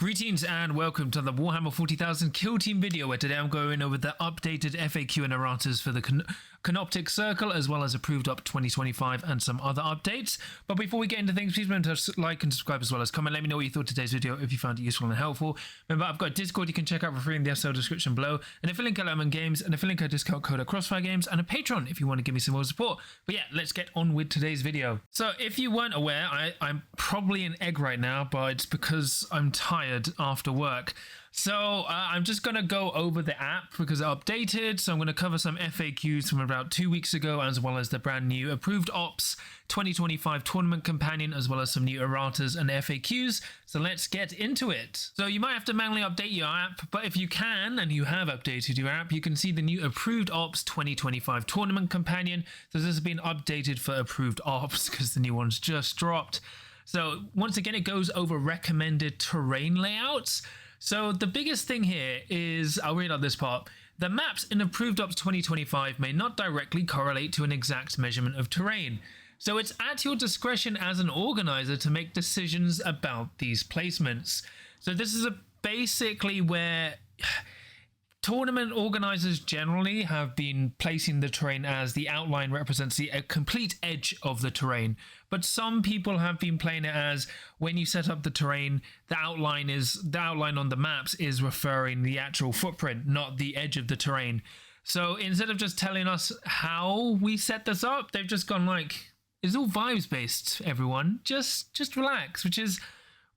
Greetings and welcome to the Warhammer 40,000 Kill Team video, where today I'm going over the updated FAQ and Erratas for the Canoptek Circle, as well as approved up 2025 and some other updates. But before we get into things, please remember to like and subscribe, as well as comment. Let me know what you thought of today's video, if you found it useful and helpful. Remember, I've got a Discord you can check out for free in the episode description below, an affiliate link at Lemon Games, an affiliate link discount code at Crossfire Games, and a Patreon if you want to give me some more support. But yeah, let's get on with today's video. So if you weren't aware, I'm probably an egg right now, but it's because I'm tired after work. So I'm just going to go over the app because it updated. So I'm going to cover some FAQs from about 2 weeks ago, as well as the brand new approved ops 2025 tournament companion, as well as some new erratas and FAQs. So let's get into it. So you might have to manually update your app, but if you can and you have updated your app, you can see the new approved ops 2025 tournament companion. So this has been updated for approved ops because the new one's just dropped. So once again, it goes over recommended terrain layouts. So the biggest thing here is, I'll read out this part. The maps in Approved Ops 2025 may not directly correlate to an exact measurement of terrain. So it's at your discretion as an organizer to make decisions about these placements. So this is basically where tournament organizers generally have been placing the terrain as the outline represents a complete edge of the terrain. But some people have been playing it as when you set up the terrain, the outline on the maps is referring the actual footprint, not the edge of the terrain. So instead of just telling us how we set this up, they've just gone like, it's all vibes based, everyone. Just relax, which is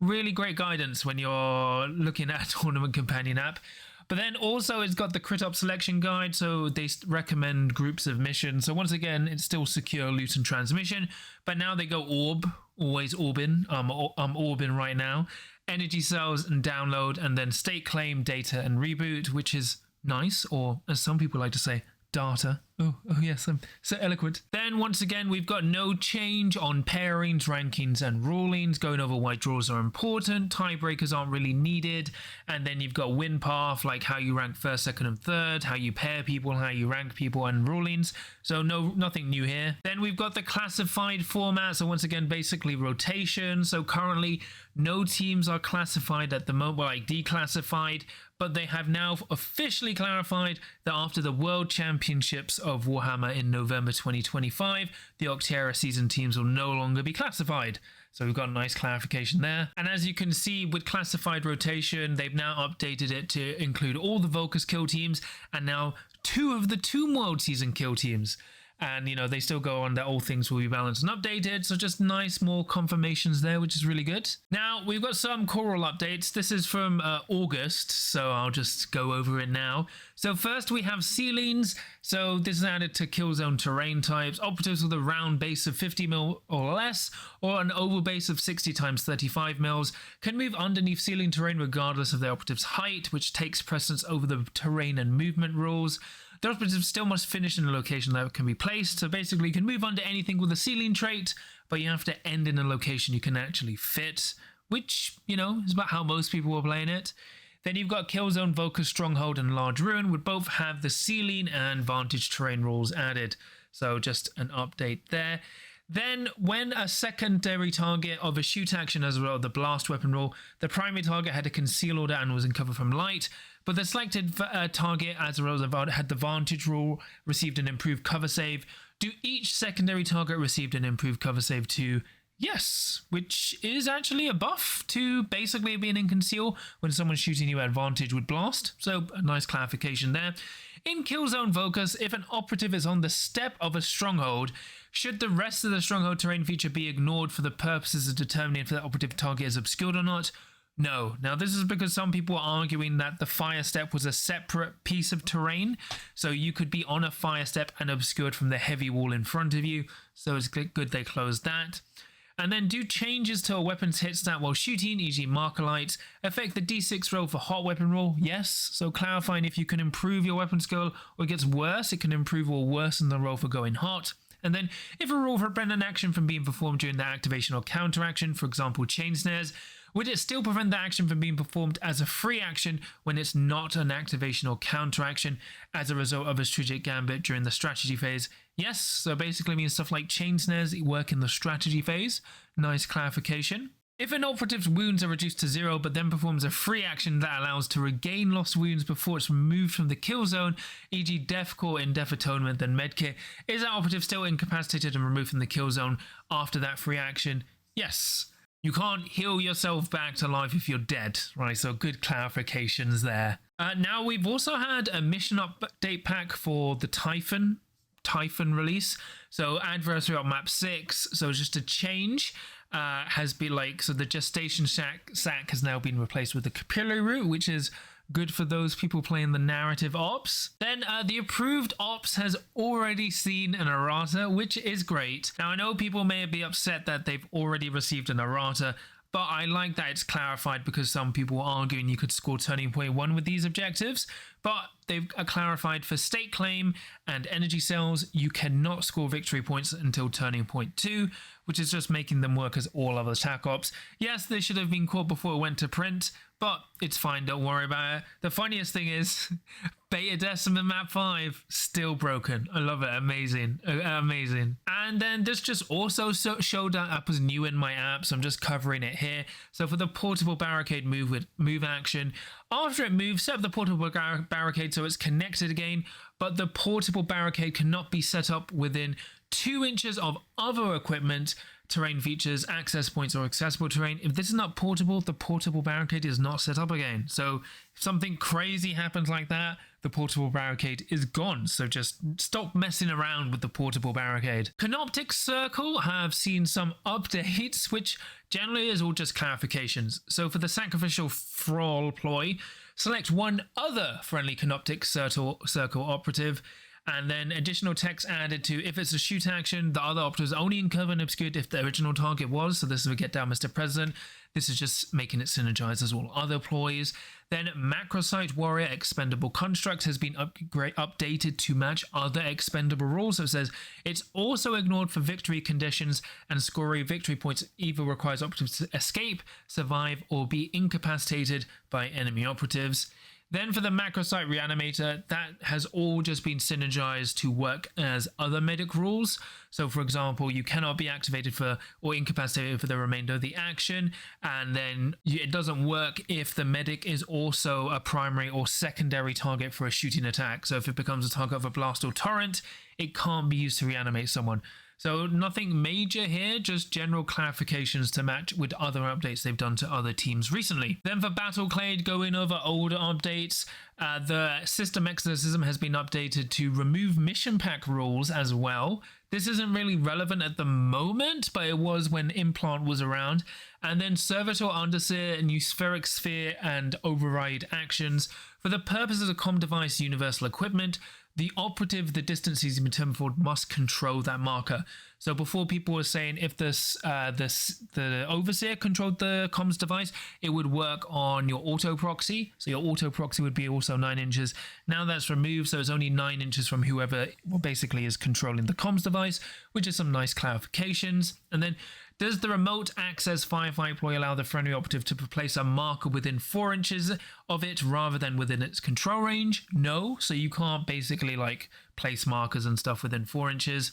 really great guidance when you're looking at a tournament companion app. But then also it's got the crit up selection guide, so they recommend groups of missions. So once again, it's still secure loot and transmission, but now they go orb, always orbing. I'm orbing right now. Energy cells and download, and then state claim, data and reboot, which is nice, or as some people like to say, data. Oh yes, I'm so eloquent. Then once again, we've got no change on pairings, rankings and rulings, going over why draws are important, tiebreakers aren't really needed, and then you've got win path, like how you rank first, second and third, how you pair people, how you rank people, and rulings. So nothing new here. Then we've got the classified format, so once again, basically rotation. So currently no teams are classified at the moment, well, like declassified, but they have now officially clarified that after the World Championships of Warhammer in November 2025, the Octera season teams will no longer be classified. So we've got a nice clarification there. And as you can see with classified rotation, they've now updated it to include all the Vulcus kill teams and now 2 of the Tomb World season kill teams. And, you know, they still go on that all things will be balanced and updated. So just nice more confirmations there, which is really good. Now, we've got some choral updates. This is from August, so I'll just go over it now. So first we have ceilings. So this is added to kill zone terrain types. Operatives with a round base of 50 mil or less, or an oval base of 60 times 35 mils, can move underneath ceiling terrain regardless of the operative's height, which takes precedence over the terrain and movement rules. The operative still must finish in a location that can be placed, so basically you can move under anything with a ceiling trait, but you have to end in a location you can actually fit, which, you know, is about how most people were playing it. Then you've got Kill Zone, Vulcus, Stronghold, and Large Ruin would both have the ceiling and vantage terrain rules added, so just an update there. Then, when a secondary target of a shoot action as well as the blast weapon rule, the primary target had a conceal order and was in cover from light, but the selected target as a result had the vantage rule, received an improved cover save. Do each secondary target received an improved cover save too? Yes, which is actually a buff to basically being in conceal when someone's shooting you at vantage with blast. So a nice clarification there. In Kill Zone Vulcus, if an operative is on the step of a stronghold, should the rest of the stronghold terrain feature be ignored for the purposes of determining if the operative target is obscured or not? No. Now this is because some people are arguing that the fire step was a separate piece of terrain, so you could be on a fire step and obscured from the heavy wall in front of you, so it's good they closed that. And then do changes to a weapon's hit stat while shooting, e.g. marker lights, affect the d6 roll for hot weapon roll? Yes. So clarifying if you can improve your weapon skill or it gets worse, it can improve or worsen the roll for going hot. And then if a rule prevent an action from being performed during the activation or counteraction, for example chain snares, would it still prevent the action from being performed as a free action when it's not an activation or counteraction as a result of a strategic gambit during the strategy phase? Yes, so basically means stuff like chain snares work in the strategy phase. Nice clarification. If an operative's wounds are reduced to 0 but then performs a free action that allows to regain lost wounds before it's removed from the kill zone, e.g. Death Core in Death Atonement, then Medkit, is that operative still incapacitated and removed from the kill zone after that free action? Yes. You can't heal yourself back to life if you're dead, right? So good clarifications there. Now we've also had a mission update pack for the Typhon release. So Adversary on map 6. So just a change has been so the Gestation Sack has now been replaced with the Capillary Route, which is good for those people playing the narrative ops. Then the approved ops has already seen an errata, which is great. Now I know people may be upset that they've already received an errata, but I like that it's clarified because some people are arguing you could score turning point 1 with these objectives. But they've clarified for State Claim and Energy Cells, you cannot score victory points until turning point 2, which is just making them work as all other attack ops. Yes, they should have been caught before it went to print, but it's fine, don't worry about it. The funniest thing is, Beta Decimate map 5, still broken. I love it, amazing, amazing. And then this just also showed that app was new in my app, so I'm just covering it here. So for the Portable Barricade move action, after it moves, set up the Portable Barricade so it's connected again, but the Portable Barricade cannot be set up within 2 inches of other equipment, terrain features, access points, or accessible terrain. If this is not portable, the Portable Barricade is not set up again. So if something crazy happens like that, the Portable Barricade is gone. So just stop messing around with the Portable Barricade. Canoptek Circle have seen some updates, which generally is all just clarifications. So for the Sacrificial Thrall ploy, select one other friendly Canoptek Circle operative, and then additional text added to if it's a shoot action, the other operatives only in cover and obscured if the original target was. So this is a Get Down Mr. President. This is just making it synergize as all other ploys. Then Macrosite Warrior Expendable Construct has been updated to match other expendable rules. So it says it's also ignored for victory conditions, and scoring victory points either requires operatives to escape, survive, or be incapacitated by enemy operatives. Then for the Macrosite Reanimator, that has all just been synergized to work as other medic rules. So for example, you cannot be activated for or incapacitated for the remainder of the action, and then it doesn't work if the medic is also a primary or secondary target for a shooting attack. So if it becomes a target of a blast or torrent, it can't be used to reanimate someone. So nothing major here, just general clarifications to match with other updates they've done to other teams recently. Then for Battleclade, going over older updates, the System Exorcism has been updated to remove mission pack rules as well. This isn't really relevant at the moment, but it was when Implant was around. And then Servitor, Underseer, New Spheric Sphere, and Override actions. For the purposes of comm device universal equipment, the operative, the distance he's been determined for, must control that marker. So before, people were saying if the Overseer controlled the comms device, it would work on your auto proxy. So your auto proxy would be also 9 inches. Now that's removed, so it's only 9 inches from whoever basically is controlling the comms device, which is some nice clarifications. And then, does the remote access firefight ploy allow the friendly operative to place a marker within 4 inches of it rather than within its control range? No, so you can't basically place markers and stuff within 4 inches.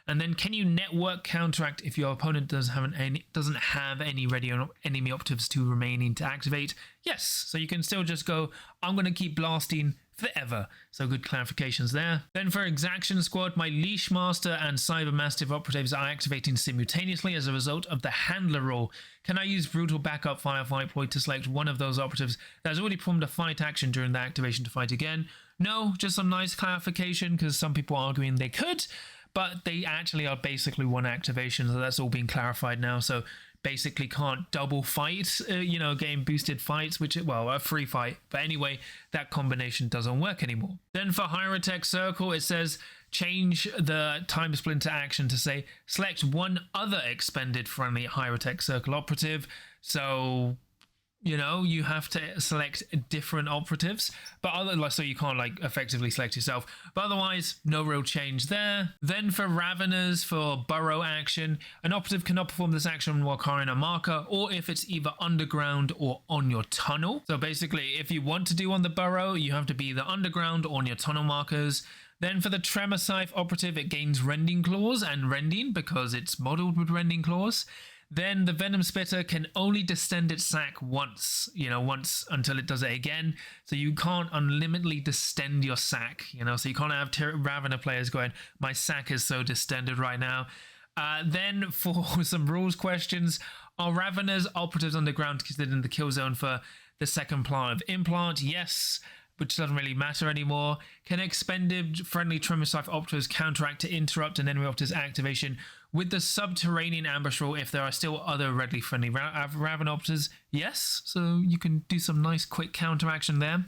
And then, can you network counteract if your opponent doesn't have any ready enemy operatives to remaining to activate? Yes, so you can still just go, I'm going to keep blasting forever. So good clarifications there. Then for Exaction Squad, my Leash Master and Cyber Mastiff operatives are activating simultaneously as a result of the Handler rule. Can I use Brutal Backup Firefight ploy to select one of those operatives that has already performed a fight action during the activation to fight again? No, just some nice clarification, because some people are arguing they could, but they actually are basically one activation, so that's all been clarified now. So basically can't double fight, getting boosted fights, a free fight. But anyway, that combination doesn't work anymore. Then for Heirotek Circle, it says change the time splinter action to say select one other expended friendly Heirotek Circle operative. So you have to select different operatives, so you can't effectively select yourself. But otherwise, no real change there. Then for Raveners, for Burrow action, an operative cannot perform this action while carrying a marker, or if it's either underground or on your tunnel. So basically, if you want to do on the Burrow, you have to be either underground or on your tunnel markers. Then for the Tremor Scythe operative, it gains Rending Claws and Rending because it's modeled with Rending Claws. then the Venom Spitter can only distend its sack once, once until it does it again. So you can't unlimitedly distend your sack, so you can't have Ravener players going, my sack is so distended right now. Then for some rules questions, are Raveners operatives underground considered in the kill zone for the second plant of implant? Yes, which doesn't really matter anymore. Can expended friendly Tremor-Scythe operatives counteract to interrupt an enemy operative's activation with the subterranean ambush rule if there are still other readily friendly Raven operatives? Yes, so you can do some nice quick counteraction there.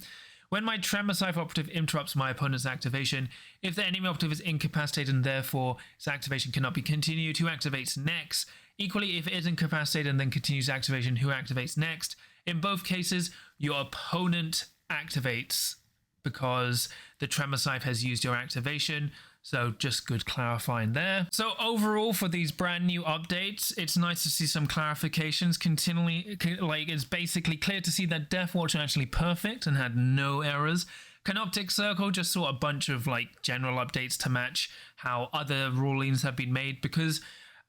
When my Tremor-Scythe operative interrupts my opponent's activation, if the enemy operative is incapacitated and therefore its activation cannot be continued, who activates next? Equally, if it is incapacitated and then continues activation, who activates next? In both cases, your opponent activates because the Tremor-Scythe has used your activation. So just good clarifying there. So overall, for these brand new updates, it's nice to see some clarifications continually. Like, it's basically clear to see that Deathwatch are actually perfect and had no errors. Canoptek Circle just saw a bunch of like general updates to match how other rulings have been made, because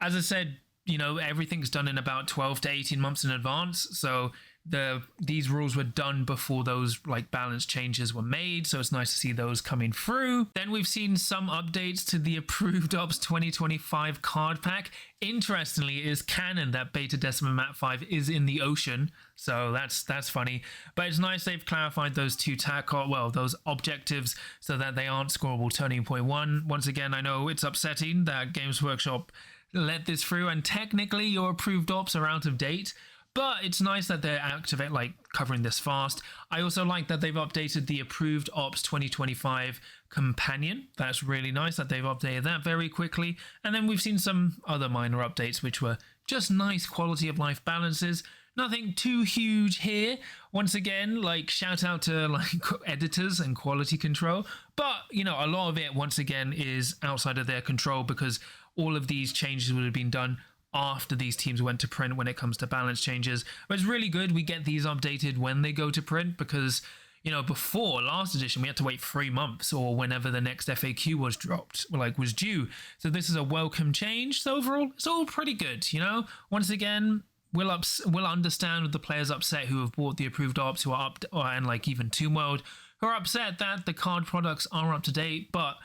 as I said, everything's done in about 12 to 18 months in advance. So these rules were done before those like balance changes were made, so it's nice to see those coming through. Then we've seen some updates to the Approved Ops 2025 card pack. Interestingly, it is canon that Beta Decima Map 5 is in the ocean, so that's funny. But it's nice they've clarified those two those objectives so that they aren't scoreable turning point 1. Once again, I know it's upsetting that Games Workshop let this through, and technically your Approved Ops are out of date. But it's nice that they're covering this fast. I also like that they've updated the Approved Ops 2025 companion. That's really nice that they've updated that very quickly. And then we've seen some other minor updates, which were just nice quality of life balances. Nothing too huge here. Once again, shout out to editors and quality control. But, a lot of it, once again, is outside of their control, because all of these changes would have been done after these teams went to print when it comes to balance changes. But it's really good we get these updated when they go to print, because before last edition we had to wait 3 months or whenever the next FAQ was dropped, was due. So this is a welcome change. So overall it's all pretty good. Once again, we'll understand with the players upset who have bought the Approved Ops, who are and even Tomb World, who are upset that the card products are up to date. But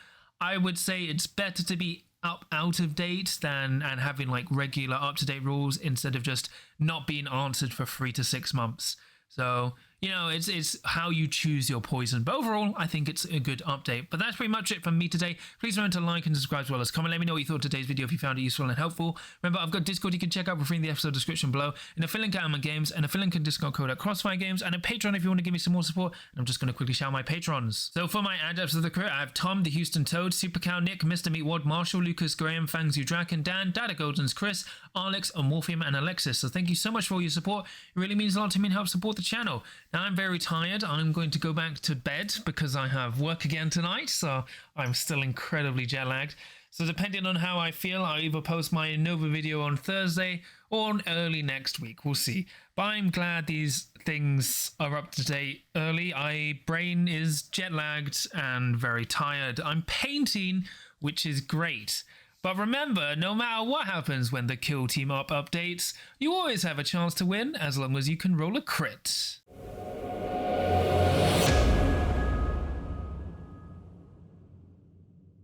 I would say it's better to be out of date and having regular up-to-date rules instead of just not being answered for 3 to 6 months. So it's how you choose your poison. But overall, I think it's a good update. But that's pretty much it from me today. Please remember to like and subscribe as well as comment. Let me know what you thought of today's video if you found it useful and helpful. Remember, I've got Discord you can check out for free in the episode description below, and a fill link at Amon Games, and a fill link and discount code at Crossfire Games, and a Patreon if you want to give me some more support. And I'm just going to quickly shout my patrons. So for my adepts of the career, I have Tom, the Houston Toad, Supercow, Nick, Mr. Meatwad, Marshall, Lucas, Graham, Fangsu, Draken, Dan, Dada Goldens, Chris, Alex, Amorphium, and Alexis. So thank you so much for all your support. It really means a lot to me and helps support the channel. Now I'm very tired. I'm going to go back to bed because I have work again tonight, so I'm still incredibly jet lagged. So depending on how I feel, I'll either post my Nova video on Thursday or on early next week. We'll see. But I'm glad these things are up to date early. My brain is jet lagged and very tired. I'm painting, which is great. But remember, no matter what happens when the Kill Team Up updates, you always have a chance to win as long as you can roll a crit.